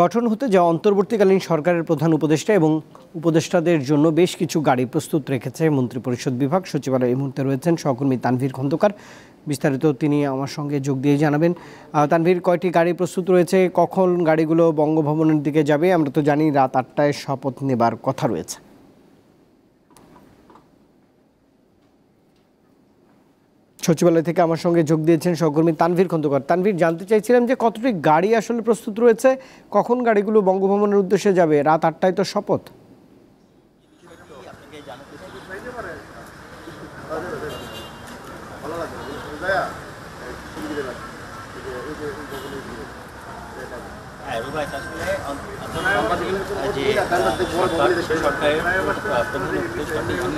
গঠন হতে যাওয়া অন্তর্বর্তীকালীন সরকারের প্রধান উপদেষ্টা এবং উপদেষ্টাদের জন্য বেশ কিছু গাড়ি প্রস্তুত রেখেছে মন্ত্রিপরিষদ বিভাগ। সচিবালয়ে এই মুহূর্তে রয়েছেন সহকর্মী তানভীর খন্দকার। বিস্তারিত তিনি আমার সঙ্গে যোগ দিয়ে জানাবেন। তানভীর, কয়টি গাড়ি প্রস্তুত রয়েছে, কখন গাড়িগুলো বঙ্গভবনের দিকে যাবে? আমরা তো জানি রাত ৮টায় শপথ নেবার কথা রয়েছে। সচিবালয় থেকে আমার সঙ্গে যোগ দিয়েছেন সহকর্মী তানভীর খন্দকার। তানভীর, জানতে চাইছিলাম যে কতটি গাড়ি আসলে প্রস্তুত রয়েছে, কখন গাড়িগুলো বঙ্গভবনের উদ্দেশ্যে যাবে? রাত ৮টায় তো শপথ।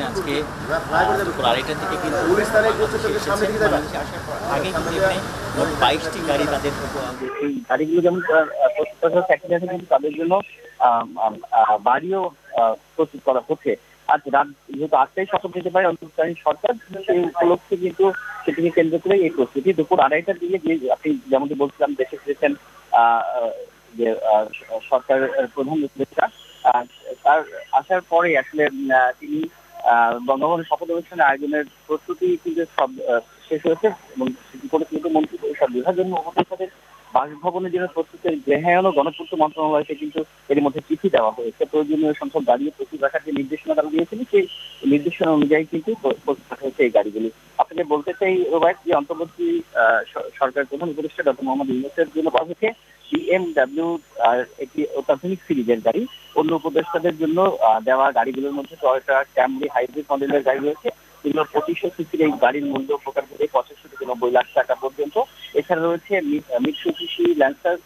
আজকে আড়াইটার দিকে কিন্তু আগে কিন্তু এখানে মোট ২২টি গাড়ি তাদের এই গাড়িগুলো যেমন কিন্তু তাদের জন্য বাড়িও প্রস্তুত করা হচ্ছে। আজ রাত যেহেতু ৮টায় শপথ নিতে পারে অন্তর্বর্তীকালীন সরকার, সেই উপলক্ষে কিন্তু সেটিকে কেন্দ্র করে এই প্রস্তুতি। দুপুর আড়াইটার দিকে যে আপনি যেমনটি বলছিলাম দেশে ফিরেছেন যে সরকারের প্রধান উপদেষ্টা, তার আসার পরে আসলে তিনি বঙ্গবন্ধু শপথ অনুষ্ঠানের আয়োজনের প্রস্তুতি কিন্তু সব শেষ হয়েছে এবং সেটি করে কিন্তু মন্ত্রিপরিষদ বিভাগের জন্য উপদেষ্টাদের বাসভবনের জন্য প্রস্তুতির গৃহায়ন ও গণপূর্ত মন্ত্রণালয়কে কিন্তু এর মধ্যে চিঠি দেওয়া হয়েছে। প্রয়োজনীয় সংখ্যক গাড়ি প্রস্তুত রাখার যে নির্দেশনা তারা দিয়েছিল সেই নির্দেশনা অনুযায়ী কিন্তু প্রস্তুত রাখা হয়েছে এই গাড়িগুলি। আপনাকে বলতে চাই রোবায়ত, যে অন্তর্বর্তী সরকার প্রধান উপদেষ্টা ডক্টর মোহাম্মদ ইউনূসের জন্য পাওয়া হয়েছে BMW একটি অত্যাধুনিক সিরিজের গাড়ি। অন্য উপদেষ্টাদের জন্য দেওয়া গাড়িগুলোর মধ্যে টয়োটা ক্যামরি হাইব্রিড মডেলের গাড়ি রয়েছে। এগুলো ২৫০০ সিসির এই গাড়ির মূল্য প্রকার করে ৮৫ থেকে ৯০ লাখ টাকা পর্যন্ত। এছাড়া রয়েছে মিৎসুবিশি ল্যান্সার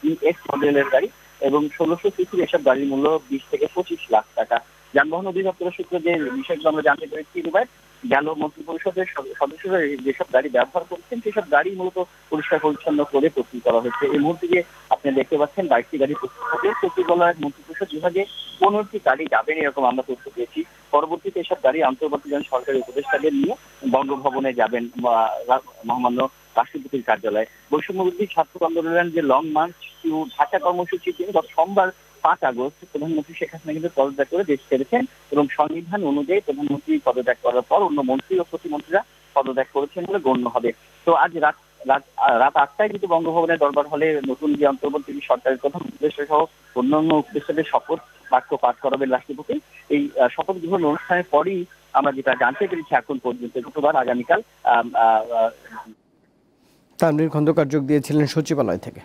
EX মডেলের গাড়ি এবং ১৬০০ সিসির এসব গাড়ির মূল্য ২০ থেকে ২৫ লাখ টাকা। যানবাহন অধিদপ্তরের সূত্রে যে বিষয়গুলো আমরা জানতে পেরেছি রুবাই, গেল মন্ত্রিপরিষদের সদস্যরা যেসব গাড়ি ব্যবহার করছেন সেসব গাড়ি মূলত পরিষ্কার পরিচ্ছন্ন করে প্রস্তুত করা হয়েছে। এই মুহূর্তে যে আপনি দেখতে পাচ্ছেন ২২টি গাড়ি প্রস্তুত হবে। সচিবালয়ের মন্ত্রিপরিষদ বিভাগে ১৫টি গাড়ি যাবেন এরকম আমরা তথ্য পেয়েছি। পরবর্তীতে এসব গাড়ি অন্তর্বর্তীকালীন সরকারি উপদেষ্টাদের নিয়ে বঙ্গভবনে যাবেন মহামান্য রাষ্ট্রপতির কার্যালয়ে। বৈষম্যবিরোধী ছাত্র আন্দোলনের যে লং মার্চ টু ঢাকা কর্মসূচি তিনি গত সোমবার ৫ আগস্ট প্রধানমন্ত্রী শেখ হাসিনা কিন্তু পদত্যাগ করে দেশ ছেড়েছেন এবং সংবিধান অনুযায়ী প্রধানমন্ত্রী পদত্যাগ করার পর অন্য মন্ত্রী ও প্রতিমন্ত্রীরা পদত্যাগ করেছেন বলে গণ্য হবে। তো আজ রাত ৮টায় কিন্তু বঙ্গভবনের দরবার হলে নতুন যে অন্তর্বর্তী সরকারের প্রধান উপদেষ্টা সহ অন্যান্য উপদেষ্টাদের শপথ বাক্য পাঠ করাবেন রাষ্ট্রপতি। এই শপথ গ্রহণ অনুষ্ঠানের পরই আমরা যেটা জানতে পেরেছি এখন পর্যন্ত শুক্রবার আগামীকাল। তানভীর খন্দকার যোগ দিয়েছিলেন সচিবালয় থেকে।